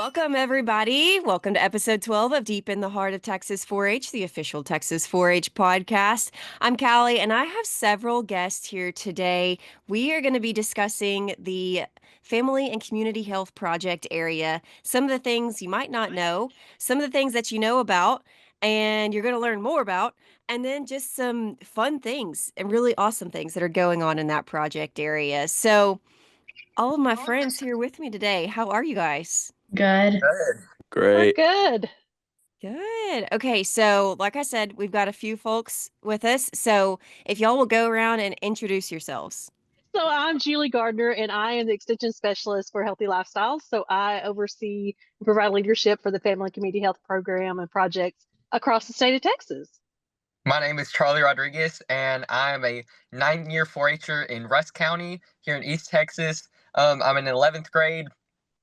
Welcome, everybody. Welcome to episode 12 of Deep in the Heart of Texas 4-H, the official Texas 4-H podcast. I'm Callie, and I have several guests here today. We are going to be discussing the Family and Community Health Project area, some of the things you might not know, some of the things that you know about, and you're going to learn more about, and then just some fun things and really awesome things that are going on in that project area. So, all of my friends here with me today, how are you guys? Good. Good. We're Great. good. Good. Okay, so like I said, we've got a few folks with us. So if y'all will go around and introduce yourselves. So I'm Julie Gardner, and I am the Extension Specialist for Healthy Lifestyles. So I oversee and provide leadership for the Family and Community Health Program and projects across the state of Texas. My name is Charlie Rodriguez, and I'm a 9-year 4-H'er in Rusk County here in East Texas. I'm in 11th grade,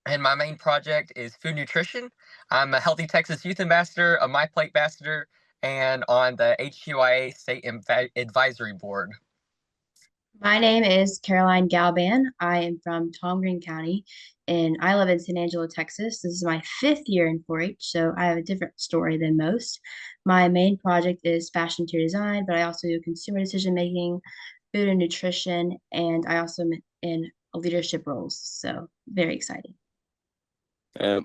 and my main project is food nutrition. I'm a Healthy Texas Youth Ambassador, a My Plate Ambassador, and on the HUIA State Advisory Board. My name is Caroline Galban. I am from Tom Green County, and I live in San Angelo, Texas. This is my 5th year in 4-H, so I have a different story than most. My main project is fashion interior design, but I also do consumer decision making, food and nutrition, and I also am in leadership roles. So very exciting.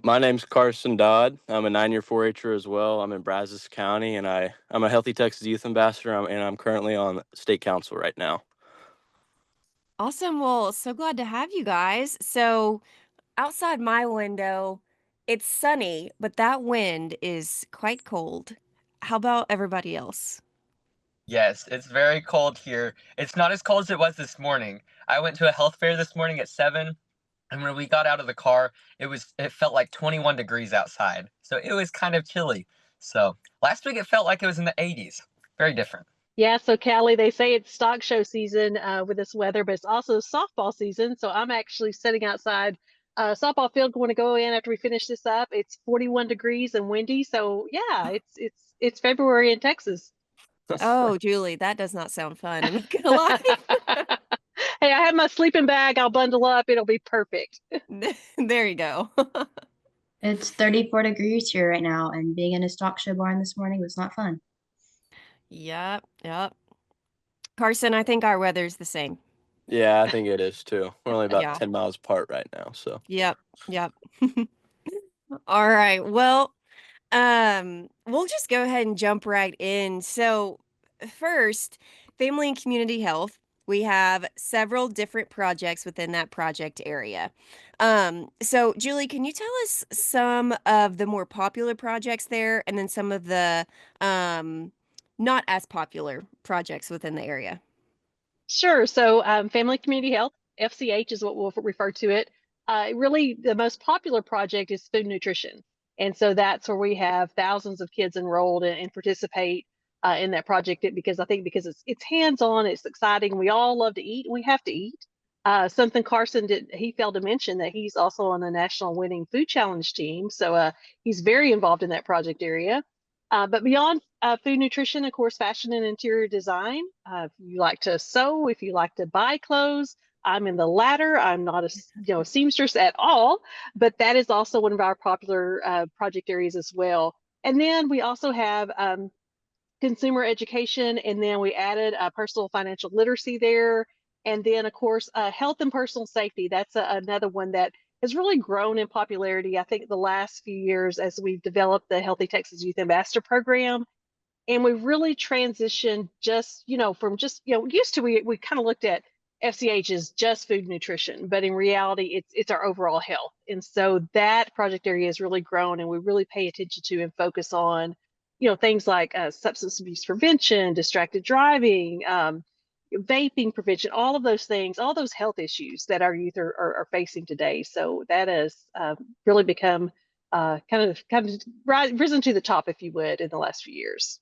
My name's Carson Dodd. I'm a 9-year 4-H'er as well. I'm in Brazos County, and I'm a Healthy Texas Youth Ambassador, and I'm currently on state council right now. Awesome. Well, so glad to have you guys. So outside my window, it's sunny, but that wind is quite cold. How about everybody else? Yes, it's very cold here. It's not as cold as it was this morning. I went to a health fair this morning at 7, and when we got out of the car, it felt like 21 degrees outside. So it was kind of chilly. So last week it felt like it was in the 80s. Very different. Yeah, so Callie, they say it's stock show season with this weather, but it's also softball season. So I'm actually sitting outside softball field, going to go in after we finish this up. It's 41 degrees and windy. So yeah, it's February in Texas. Oh, Julie, that does not sound fun. I'm not gonna lie. Hey, I have my sleeping bag. I'll bundle up. It'll be perfect. There you go. It's 34 degrees here right now, and being in a stock show barn this morning was not fun. Yep. Carson, I think our weather's the same. Yeah, I think it is too. We're only about Yeah. 10 miles apart right now, so. Yep. All right. Well, we'll just go ahead and jump right in. So, first, family and community health. We have several different projects within that project area. So Julie, can you tell us some of the more popular projects there and then some of the not as popular projects within the area? Sure. So, Family Community Health, FCH is what we'll refer to it. Really, the most popular project is food nutrition. And so that's where we have thousands of kids enrolled and participate in that project because I think because it's hands-on, it's exciting. We all love to eat and we have to eat. Something Carson did, he failed to mention that he's also on the national winning food challenge team. So he's very involved in that project area. But beyond food nutrition, of course, fashion and interior design. If you like to sew, if you like to buy clothes, I'm in the latter. I'm not a seamstress at all, but that is also one of our popular project areas as well. And then we also have consumer education, and then we added personal financial literacy there. And then, of course, health and personal safety. That's another one that has really grown in popularity, I think, the last few years as we've developed the Healthy Texas Youth Ambassador Program. And we've really transitioned from used to we kind of looked at FCH as just food nutrition, but in reality, it's our overall health. And so that project area has really grown, and we really pay attention to and focus on, things like substance abuse prevention, distracted driving, vaping prevention, all of those things, all those health issues that our youth are facing today. So that has really become kind of risen to the top, if you would, in the last few years.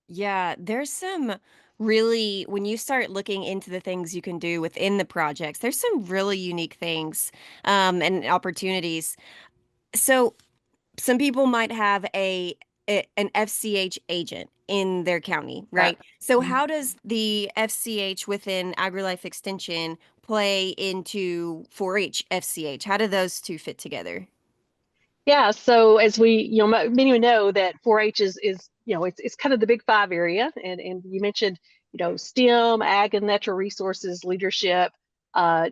Yeah, there's some really, when you start looking into the things you can do within the projects, there's some really unique things and opportunities. So some people might have an FCH agent in their county, right? So how does the FCH within AgriLife Extension play into 4-H FCH? How do those two fit together? Yeah, so as we, many would know that 4-H is it's kind of the big five area, and you mentioned STEM, ag and natural resources, leadership, uh,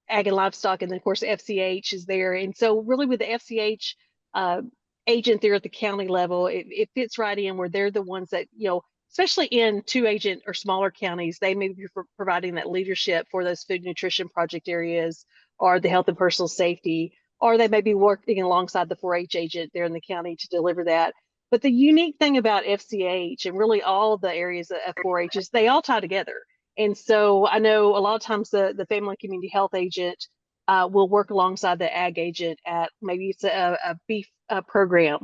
ag and livestock, and then of course FCH is there. And so really with the FCH uh, agent there at the county level, it fits right in where they're the ones that, especially in two agent or smaller counties, they may be providing that leadership for those food nutrition project areas or the health and personal safety, or they may be working alongside the 4-H agent there in the county to deliver that. But the unique thing about FCH and really all the areas of 4-H is they all tie together. And so I know a lot of times the family and community health agent will work alongside the ag agent at maybe it's a beef program.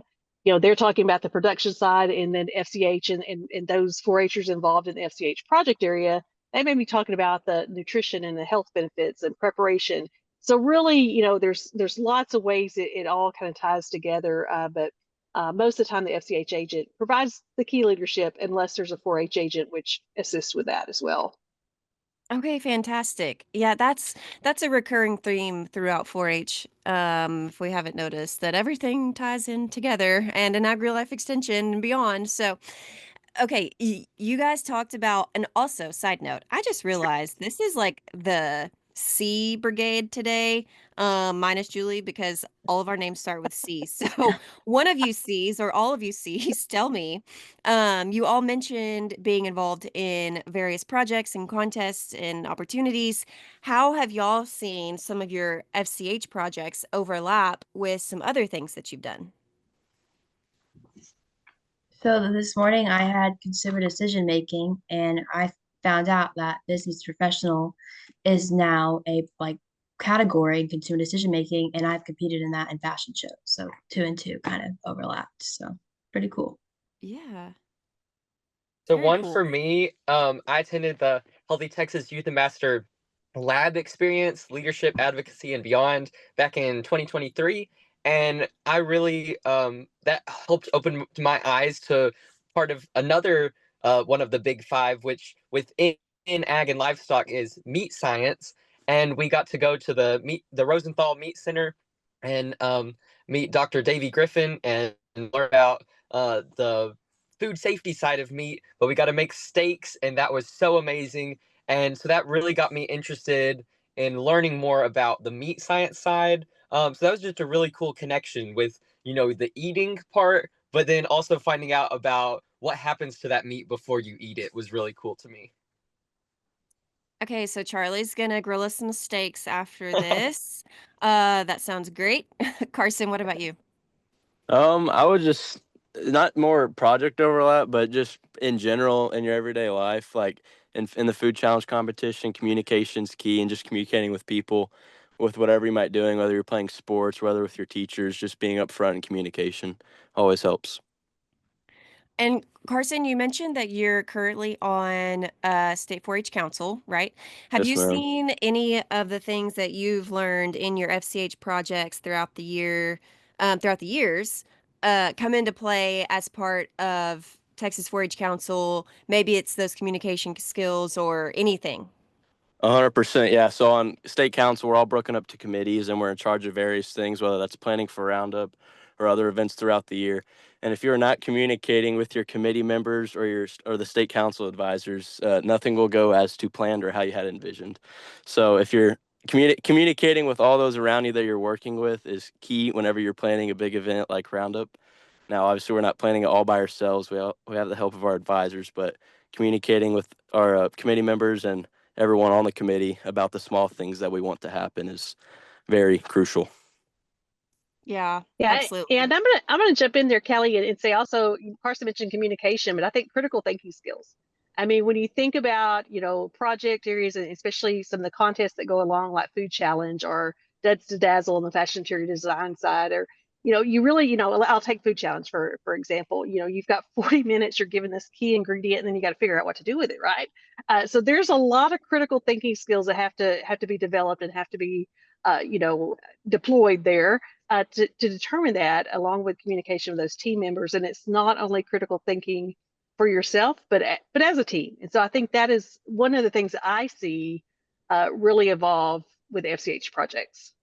They're talking about the production side, and then FCH and those 4-Hers involved in the FCH project area, they may be talking about the nutrition and the health benefits and preparation. So really, there's lots of ways it all kind of ties together. But most of the time, the FCH agent provides the key leadership unless there's a 4-H agent which assists with that as well. Okay, fantastic. Yeah, that's a recurring theme throughout 4-H. If we haven't noticed that everything ties in together and in agri-life extension and beyond. So, okay, you guys talked about, and also, side note, I just realized this is like the C brigade today, minus Julie, because all of our names start with C. So one of you C's or all of you C's, tell me, you all mentioned being involved in various projects and contests and opportunities. How have y'all seen some of your FCH projects overlap with some other things that you've done? So this morning I had consumer decision making, and I found out that business professional is now a like category in consumer decision making, and I've competed in that in fashion shows. So two and two kind of overlapped. So pretty cool. Yeah, So very one cool. for me, I attended the Healthy Texas Youth Ambassador Lab Experience, Leadership, Advocacy, and Beyond back in 2023, and I really that helped open my eyes to part of another one of the big five, which within ag and livestock is meat science, and we got to go to the Rosenthal Meat Center and meet Dr. Davy Griffin and learn about the food safety side of meat, but we got to make steaks, and that was so amazing. And so that really got me interested in learning more about the meat science side. So that was just a really cool connection with, the eating part, but then also finding out about what happens to that meat before you eat it was really cool to me. Okay, so Charlie's gonna grill us some steaks after this. That sounds great. Carson, what about you? I would just not more project overlap, but just in general in your everyday life, like in the food challenge competition, communication's key, and just communicating with people with whatever you might doing, whether you're playing sports, whether with your teachers, just being upfront in communication always helps. And Carson, you mentioned that you're currently on State 4-H Council, right? Have Yes, you ma'am. seen any of the things that you've learned in your FCH projects throughout the year, throughout the years, come into play as part of Texas 4-H Council? Maybe it's those communication skills or anything. 100%. Yeah. So on state council, we're all broken up to committees and we're in charge of various things, whether that's planning for Roundup or other events throughout the year. And if you're not communicating with your committee members or the state council advisors, nothing will go as to planned or how you had envisioned. So if you're communicating with all those around you that you're working with is key whenever you're planning a big event like Roundup. Now, obviously, we're not planning it all by ourselves. We have the help of our advisors, but communicating with our committee members and everyone on the committee about the small things that we want to happen is very crucial. Yeah, Yeah, absolutely. and I'm gonna jump in there, Kelly, and say also Carson mentioned communication, but I think critical thinking skills. I mean, when you think about project areas and especially some of the contests that go along, like Food Challenge or Duds to Dazzle on the fashion interior design side, or you really I'll take Food Challenge for example. You've got 40 minutes, you're given this key ingredient, and then you got to figure out what to do with it, right? So there's a lot of critical thinking skills that have to be developed and have to be deployed there to determine that, along with communication with those team members. And it's not only critical thinking for yourself, but as a team. And so I think that is one of the things that I see really evolve with FCH projects.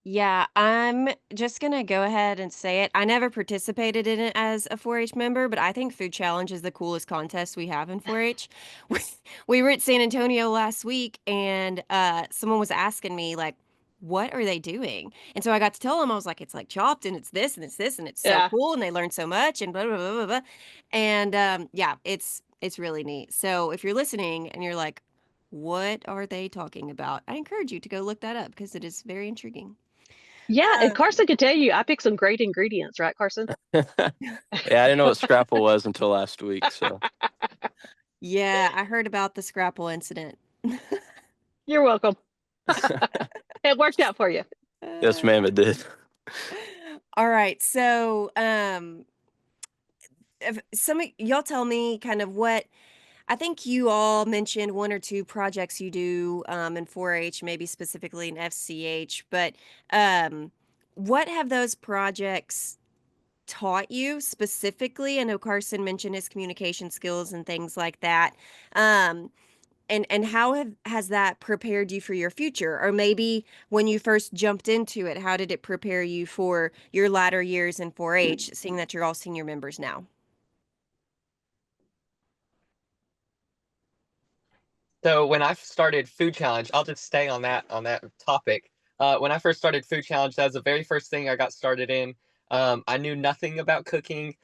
Yeah, I'm just gonna go ahead and say it. I never participated in it as a 4-H member, but I think Food Challenge is the coolest contest we have in 4-H. We, we were at San Antonio last week, and someone was asking me like, "What are they doing?" And so I got to tell them, I was like, "It's like Chopped, and it's this, and it's this, and it's so Yeah. cool, and they learn so much, and blah blah blah blah blah." And yeah, it's really neat. So if you're listening and you're like, "What are they talking about?" I encourage you to go look that up because it is very intriguing. Yeah, and Uh, Carson could tell you I picked some great ingredients, right, Carson? Yeah, I didn't know what scrapple was until last week. So yeah, I heard about the Scrapple incident. You're welcome. It worked out for you. yes, Uh, ma'am, it did. all right, so if some of y'all tell me kind of what I think you all mentioned one or two projects you do in 4-H, maybe specifically in FCH, but um, what have those projects taught you specifically? I know Carson mentioned his communication skills and things like that. Um, and how has that prepared you for your future? Or maybe when you first jumped into it, how did it prepare you for your latter years in 4-H, seeing that you're all senior members now? So when I started Food Challenge, I'll just stay on that topic. When I first started Food Challenge, that was the very first thing I got started in. I knew nothing about cooking,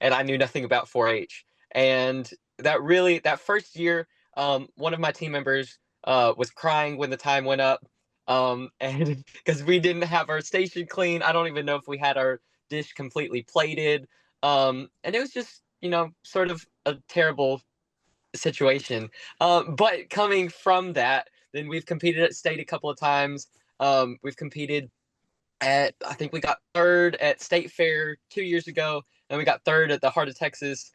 and I knew nothing about 4-H. And that first year, one of my team members was crying when the time went up, and because we didn't have our station clean. I don't even know if we had our dish completely plated, and it was just sort of a terrible situation. But coming from that, then we've competed at state a couple of times. We've competed I think we got third at State Fair 2 years ago, and we got third at the Heart of Texas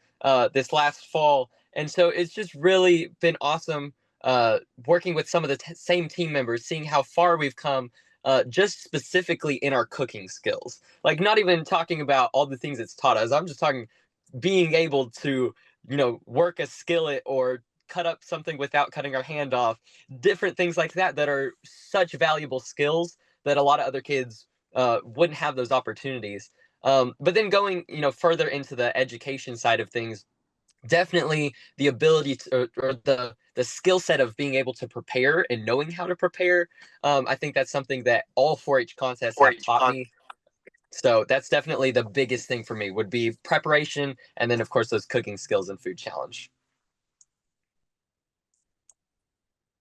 this last fall. And so it's just really been awesome working with some of the same team members, seeing how far we've come. Just specifically in our cooking skills, like not even talking about all the things it's taught us. I'm just talking being able to work a skillet or cut up something without cutting our hand off, different things like that that are such valuable skills that a lot of other kids wouldn't have those opportunities. But then going further into the education side of things, definitely the ability to, or the skill set of being able to prepare and knowing how to prepare. I think that's something that all 4-H contests have taught me. So that's definitely the biggest thing for me would be preparation, and then of course those cooking skills and Food Challenge.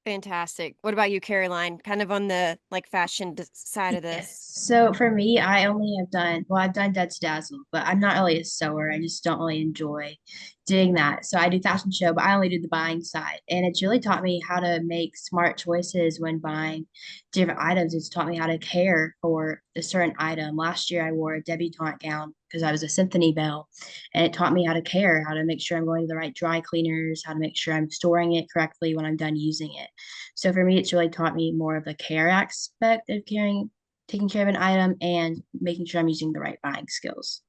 Fantastic. What about you, Caroline? Kind of on the like fashion side of Yes. this. So for me, I only have done, well, I've done Dead to Dazzle, but I'm not really a sewer. I just don't really enjoy doing that. So I do fashion show, but I only do the buying side. And it's really taught me how to make smart choices when buying different items. It's taught me how to care for a certain item. Last year, I wore a debutante gown because I was a symphony belle. And it taught me how to care, how to make sure I'm going to the right dry cleaners, how to make sure I'm storing it correctly when I'm done using it. So for me, it's really taught me more of the care aspect of caring, taking care of an item and making sure I'm using the right buying skills.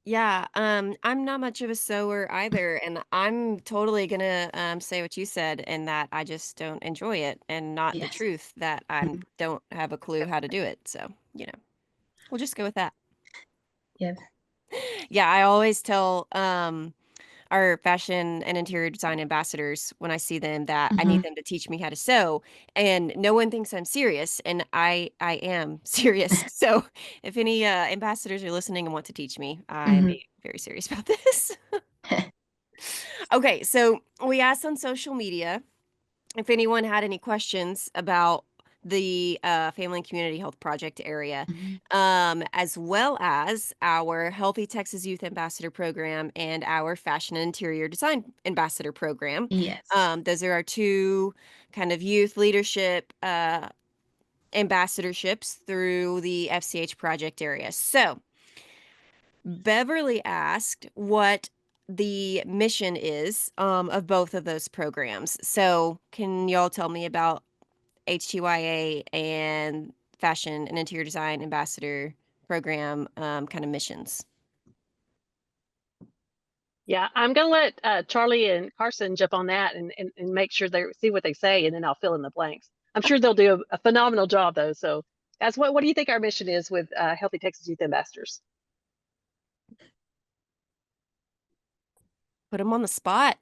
Yeah, I'm not much of a sewer either, and I'm totally gonna say what you said, and that I just don't enjoy it, and not the Yes. truth that I Mhm. don't have a clue how to do it. So, we'll just go with that. Yep. Yeah, I always tell our fashion and interior design ambassadors when I see them that I need Hmm. them to teach me how to sew, and no one thinks I'm serious, and I am serious. So if any ambassadors are listening and want to teach me, I'm Hmm. being very serious about this. Okay, so we asked on social media if anyone had any questions about the Family and Community Health Project area, Hmm. as well as our Healthy Texas Youth Ambassador Program and our Fashion and Interior Design Ambassador Program. Yes. Those are our two kind of youth leadership ambassadorships through the FCH project area. So, Beverly asked what the mission is of both of those programs. So, can y'all tell me about HTYA and Fashion and Interior Design Ambassador Program kind of missions? Yeah, I'm gonna let Charlie and Carson jump on that and make sure they see what they say, and then I'll fill in the blanks. I'm sure they'll do a phenomenal job though. So that's what do you think our mission is with Healthy Texas Youth Ambassadors? Put them on the spot.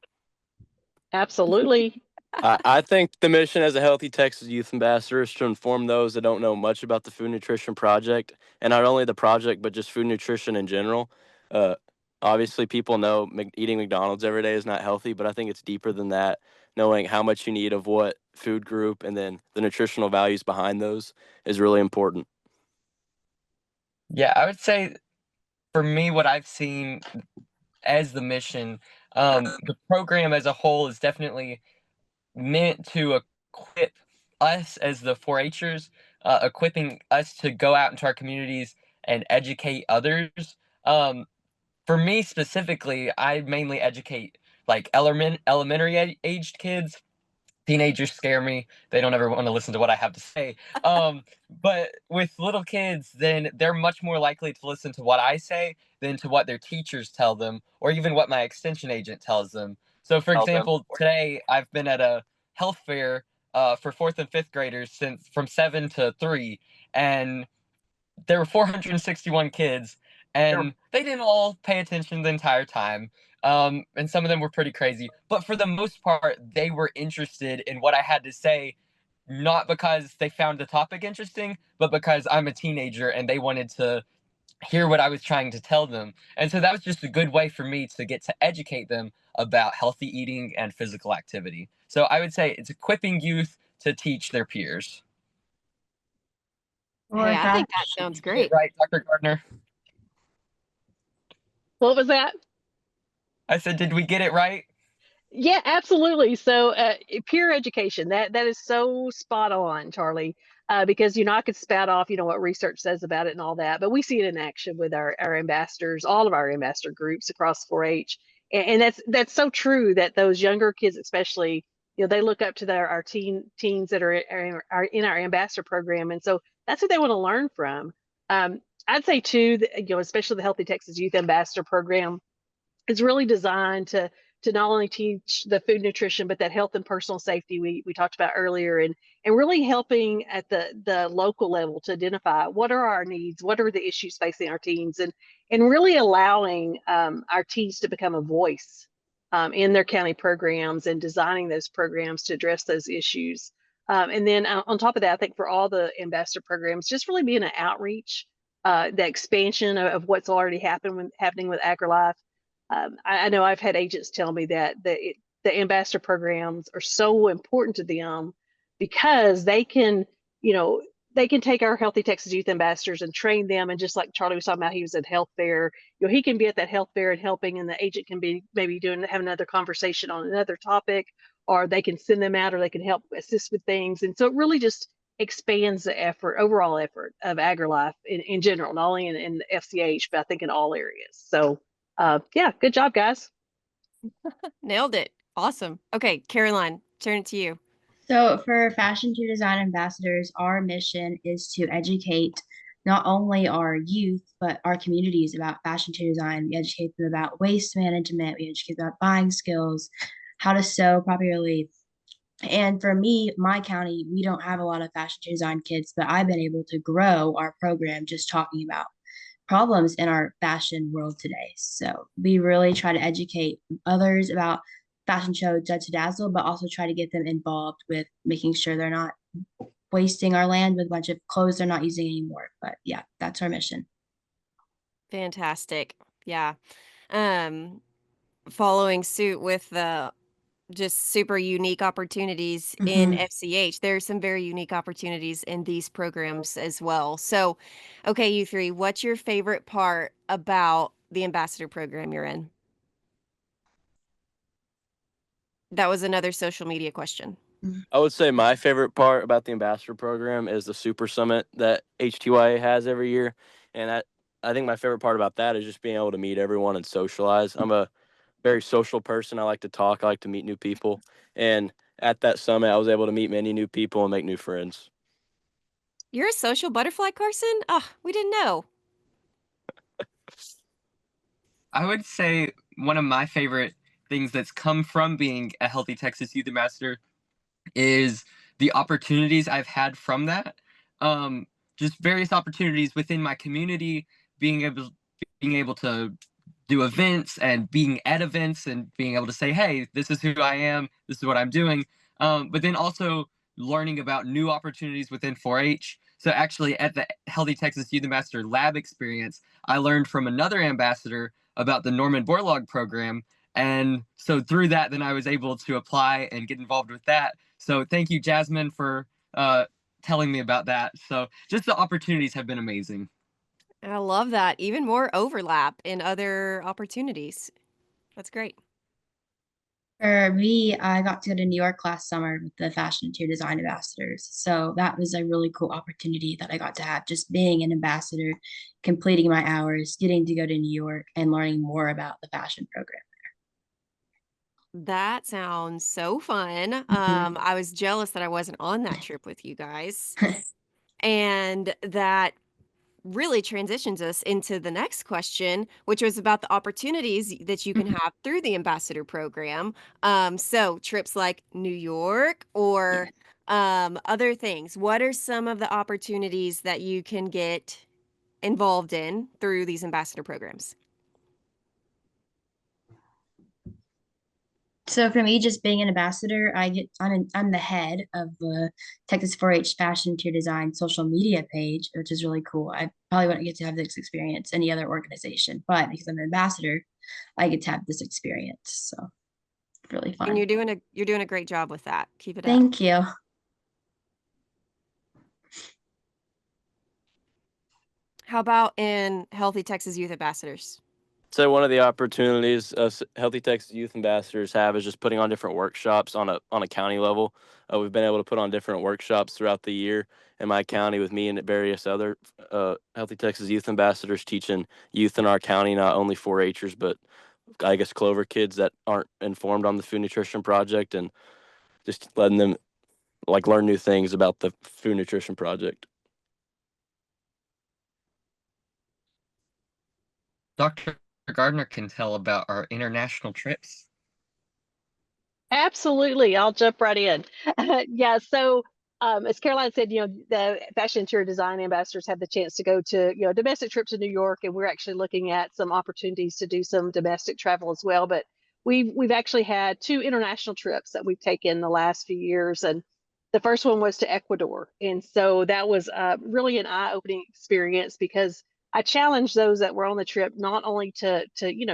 Absolutely. I think the mission as a Healthy Texas Youth Ambassador is to inform those that don't know much about the Food Nutrition Project, and not only the project, but just food nutrition in general. Uh, Obviously, people know eating McDonald's every day is not healthy, but I think it's deeper than that. Knowing how much you need of what food group and then the nutritional values behind those is really important. Yeah, I would say for me, what I've seen as the mission, the program as a whole is definitely meant to equip us as the 4-Hers, equipping us to go out into our communities and educate others. Um, for me specifically, I mainly educate like elementary aged kids. Teenagers scare me. They don't ever want to listen to what I have to say. But with little kids, then they're much more likely to listen to what I say than to what their teachers tell them, or even what my extension agent tells them. So, for example, today I've been at a health fair for fourth and fifth graders since from 7 to 3, and there were 461 kids, and they didn't all pay attention the entire time. And some of them were pretty crazy, but for the most part, they were interested in what I had to say, not because they found the topic interesting, but because I'm a teenager and they wanted to hear what I was trying to tell them. And so that was just a good way for me to get to educate them about healthy eating and physical activity. So I would say it's equipping youth to teach their peers. Hey, I think that Did sounds we get it great. right, Dr. Gardner? What was that? I said, did we get it right? Yeah, absolutely. So, peer education, that is so spot on, Charlie, because I could spout off, what research says about it and all that, but we see it in action with our ambassadors, all of our ambassador groups across 4-H, and that's so true that those younger kids, especially, they look up to our teens that are in our ambassador program, and so that's what they want to learn from. I'd say too, that, especially the Healthy Texas Youth Ambassador program is really designed to not only teach the food nutrition but that health and personal safety we talked about earlier, and really helping at the local level to identify what are our needs, what are the issues facing our teens, and really allowing our teens to become a voice in their county programs and designing those programs to address those issues. And then on top of that, I think for all the ambassador programs, just really being an outreach, the expansion of what's already happening with AgriLife. I know I've had agents tell me that the ambassador programs are so important to them because you know, they can take our Healthy Texas Youth Ambassadors and train them. And just like Charlie was talking about, he was at health fair. He can be at that health fair and helping, and the agent can be maybe have another conversation on another topic, or they can send them out, or they can help assist with things. And so it really just expands the overall effort of AgriLife in general, not only in the FCH, but I think in all areas. So yeah, good job, guys. Nailed it. Awesome. Okay, Caroline, turn it to you. So, for Fashion to Design ambassadors, our mission is to educate not only our youth, but our communities about fashion to design. We educate them about waste management, we educate them about buying skills, how to sew properly. And for me, my county, we don't have a lot of fashion to design kids, but I've been able to grow our program just talking about problems in our fashion world today. So we really try to educate others about fashion show Judge to Dazzle, but also try to get them involved with making sure they're not wasting our land with a bunch of clothes they're not using anymore. But yeah, that's our mission. Fantastic. Yeah. Um, Following suit with the just super unique opportunities in Mm-hmm. FCH. There are some very unique opportunities in these programs as well. So, okay, you three, what's your favorite part about the ambassador program you're in? That was another social media question. I would say my favorite part about the ambassador program is the super summit that HTYA has every year. And I think my favorite part about that is just being able to meet everyone and socialize. I'm a very social person. I like to talk, I like to meet new people. And at that summit, I was able to meet many new people and make new friends. You're a social butterfly, Carson? Oh, we didn't know. I would say one of my favorite things that's come from being a Healthy Texas Youth Ambassador is the opportunities I've had from that. Um, just various opportunities within my community, being able being able to do events and being at events and being able to say, hey, this is who I am, this is what I'm doing. But then also learning about new opportunities within 4-H. So actually at the Healthy Texas Youth Ambassador Lab experience, I learned from another ambassador about the Norman Borlaug program. And so through that, then I was able to apply and get involved with that. So thank you, Jasmine, for telling me about that. So just the opportunities have been amazing. I love that. Even more overlap in other opportunities. That's great. For me, I got to go to New York last summer with the Fashion Interior Design Ambassadors. So that was a really cool opportunity that I got to have, just being an ambassador, completing my hours, getting to go to New York, and learning more about the fashion program. That sounds so fun. I was jealous that I wasn't on that trip with you guys. And that really transitions us into the next question, which was about the opportunities that you can have through the ambassador program. So trips like New York or Yes. other things. What are some of the opportunities that you can get involved in through these ambassador programs? So for me, just being an ambassador, I'm the head of the Texas 4-H Fashion Interior Design social media page, which is really cool. I probably wouldn't get to have this experience any other organization, but because I'm an ambassador, I get to have this experience. So it's really And fun. you're doing a great job with that. Keep it up. Thank you. How about in Healthy Texas Youth Ambassadors? So one of the opportunities us Healthy Texas Youth Ambassadors have is just putting on different workshops on a county level. We've been able to put on different workshops throughout the year in my county with me and various other Healthy Texas Youth Ambassadors teaching youth in our county, not only 4-Hers, but I guess Clover kids that aren't informed on the Food Nutrition Project, and just letting them like learn new things about the Food Nutrition Project. Dr. Gardner can tell about our international trips. Absolutely. I'll jump right in. Yeah. So, as Caroline said, the Fashion Interior Design Ambassadors have the chance to go to, domestic trips to New York, and we're actually looking at some opportunities to do some domestic travel as well. But we've actually had 2 international trips that we've taken the last few years, and the first one was to Ecuador, and so that was really an eye-opening experience because I challenged those that were on the trip not only to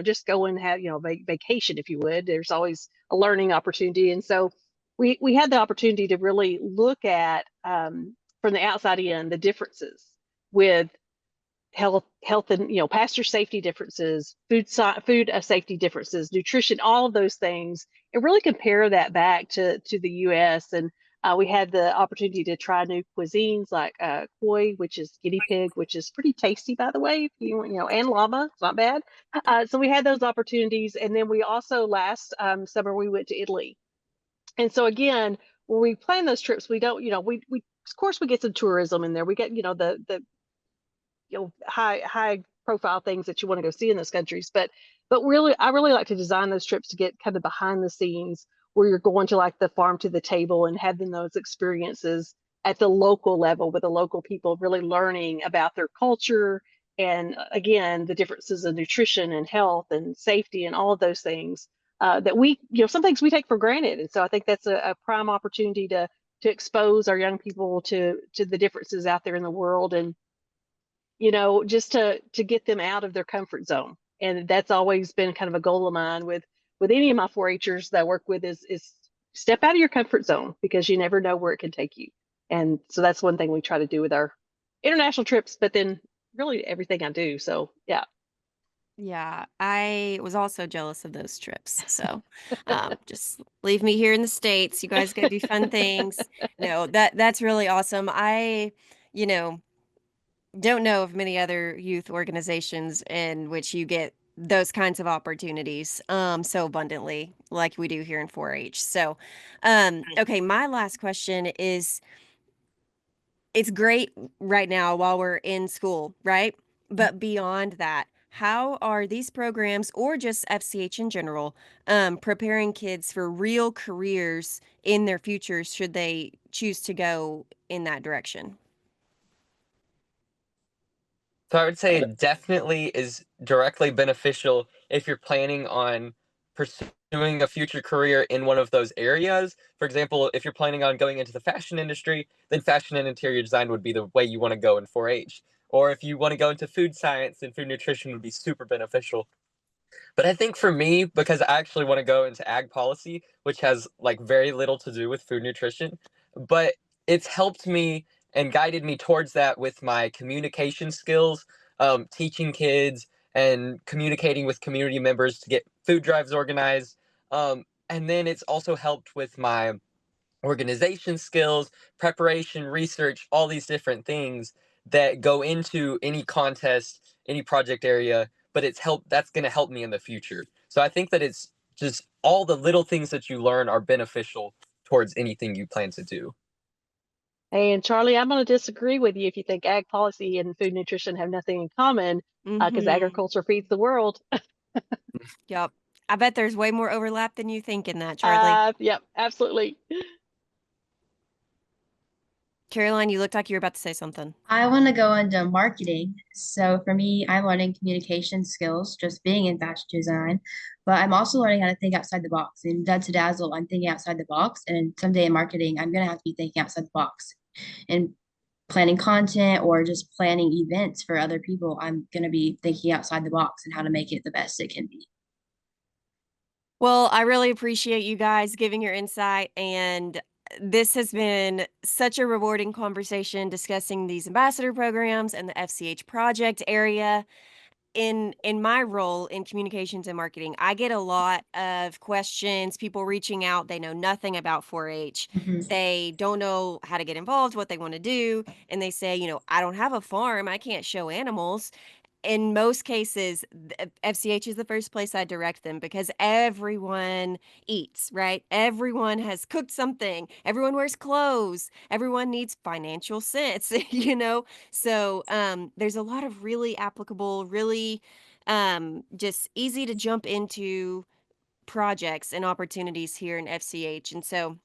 just go and have vacation, if you would. There's always a learning opportunity. And so we had the opportunity to really look at from the outside in the differences with health and pasture safety differences, food safety differences, nutrition, all of those things, and really compare that back to the U.S. And we had the opportunity to try new cuisines like koi, which is guinea pig, which is pretty tasty, by the way. If and llama, it's not bad. So we had those opportunities, and then we also last summer we went to Italy. And so again, when we plan those trips, we don't, we of course we get some tourism in there. We get the high profile things that you want to go see in those countries, but really I really like to design those trips to get kind of behind the scenes where you're going to like the farm to the table and having those experiences at the local level with the local people, really learning about their culture and again the differences in nutrition and health and safety and all of those things that we some things we take for granted. And so I think that's a prime opportunity to expose our young people to the differences out there in the world, and just to get them out of their comfort zone. And that's always been kind of a goal of mine with any of my 4-Hers that I work with is step out of your comfort zone because you never know where it can take you. And so that's one thing we try to do with our international trips, but then really everything I do. So yeah. Yeah, I was also jealous of those trips. So, just leave me here in the States. You guys go do fun things. No, that's really awesome. You know, don't know of many other youth organizations in which you get those kinds of opportunities so abundantly like we do here in 4-H. So, okay, my last question is it's great right now while we're in school, right? But beyond that, how are these programs, or just FCH in general, preparing kids for real careers in their futures should they choose to go in that direction? So I would say it definitely is directly beneficial if you're planning on pursuing a future career in one of those areas. For example, if you're planning on going into the fashion industry, then fashion and interior design would be the way you want to go in 4-H. Or if you want to go into food science, then food nutrition would be super beneficial. But I think for me, because I actually want to go into ag policy, which has like very little to do with food nutrition, but it's helped me and guided me towards that with my communication skills, teaching kids and communicating with community members to get food drives organized. And then it's also helped with my organization skills, preparation, research, all these different things that go into any contest, any project area, but that's going to help me in the future. So I think that it's just all the little things that you learn are beneficial towards anything you plan to do. And Charlie, I'm going to disagree with you if you think ag policy and food nutrition have nothing in common, because agriculture feeds the world. Yep. I bet there's way more overlap than you think in that, Charlie. Yep, absolutely. Caroline, you looked like you were about to say something. I want to go into marketing. So for me, I'm learning communication skills, just being in fashion design, but I'm also learning how to think outside the box. In Dud to Dazzle, I'm thinking outside the box, and someday in marketing, I'm gonna have to be thinking outside the box. And planning content or just planning events for other people, I'm gonna be thinking outside the box and how to make it the best it can be. Well, I really appreciate you guys giving your insight, and this has been such a rewarding conversation discussing these ambassador programs and the FCH project area. In my role in communications and marketing, I get a lot of questions, people reaching out, they know nothing about 4-H. Mhm. They don't know how to get involved, what they want to do, and they say, I don't have a farm, I can't show animals. In most cases, FCH is the first place I direct them, because everyone eats, right? Everyone has cooked something. Everyone wears clothes. Everyone needs financial sense, So there's a lot of really applicable, really just easy to jump into projects and opportunities here in FCH. And so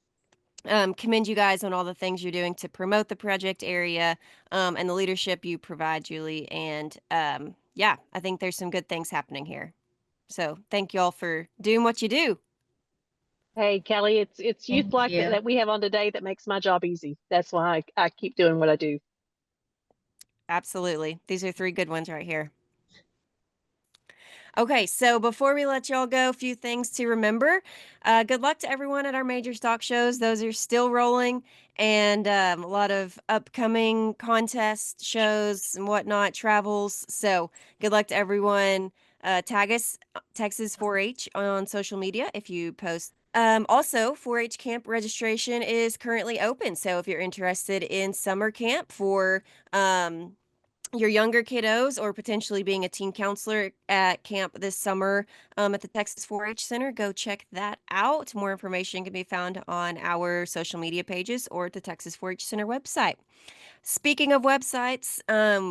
commend you guys on all the things you're doing to promote the project area, and the leadership you provide, Julie. And yeah, I think there's some good things happening here. So thank you all for doing what you do. Hey, Kelly, it's youth Thank like you. that we have on today that makes my job easy. That's why I keep doing what I do. Absolutely. These are 3 good ones right here. Okay, so before we let y'all go, a few things to remember. Good luck to everyone at our major stock shows. Those are still rolling, and a lot of upcoming contest shows and whatnot, travels. So good luck to everyone. Tag us, Texas 4-H, on social media if you post. Also, 4-H camp registration is currently open. So if you're interested in summer camp for your younger kiddos, or potentially being a teen counselor at camp this summer at the Texas 4-H Center, go check that out. More information can be found on our social media pages or at the Texas 4-H Center website. Speaking of websites,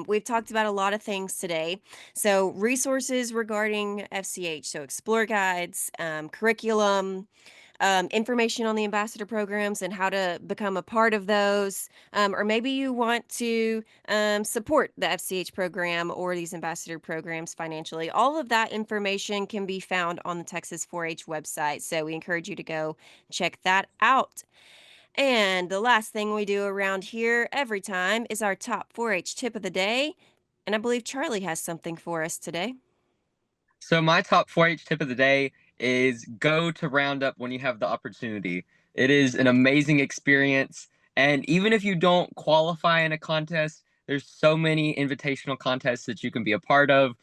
we've talked about a lot of things today. So resources regarding FCH, so explore guides, curriculum, information on the ambassador programs and how to become a part of those, or maybe you want to support the FCH program or these ambassador programs financially. All of that information can be found on the Texas 4-H website, so we encourage you to go check that out. And the last thing we do around here every time is our top 4-H tip of the day, and I believe Charlie has something for us today. So my top 4-H tip of the day is go to Roundup when you have the opportunity. It is an amazing experience, and even if you don't qualify in a contest, there's so many invitational contests that you can be a part of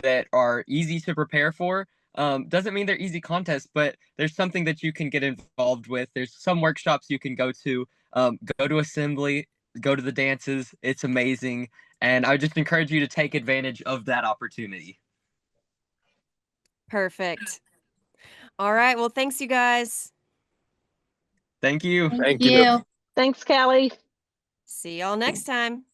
that are easy to prepare for. Doesn't mean they're easy contests, but there's something that you can get involved with. There's some workshops you can go to. Go to assembly, go to the dances. It's amazing, and I just encourage you to take advantage of that opportunity. Perfect. All right. Well, thanks, you guys. Thank you. Thank Thank you. you. Thanks, Callie. See y'all next time.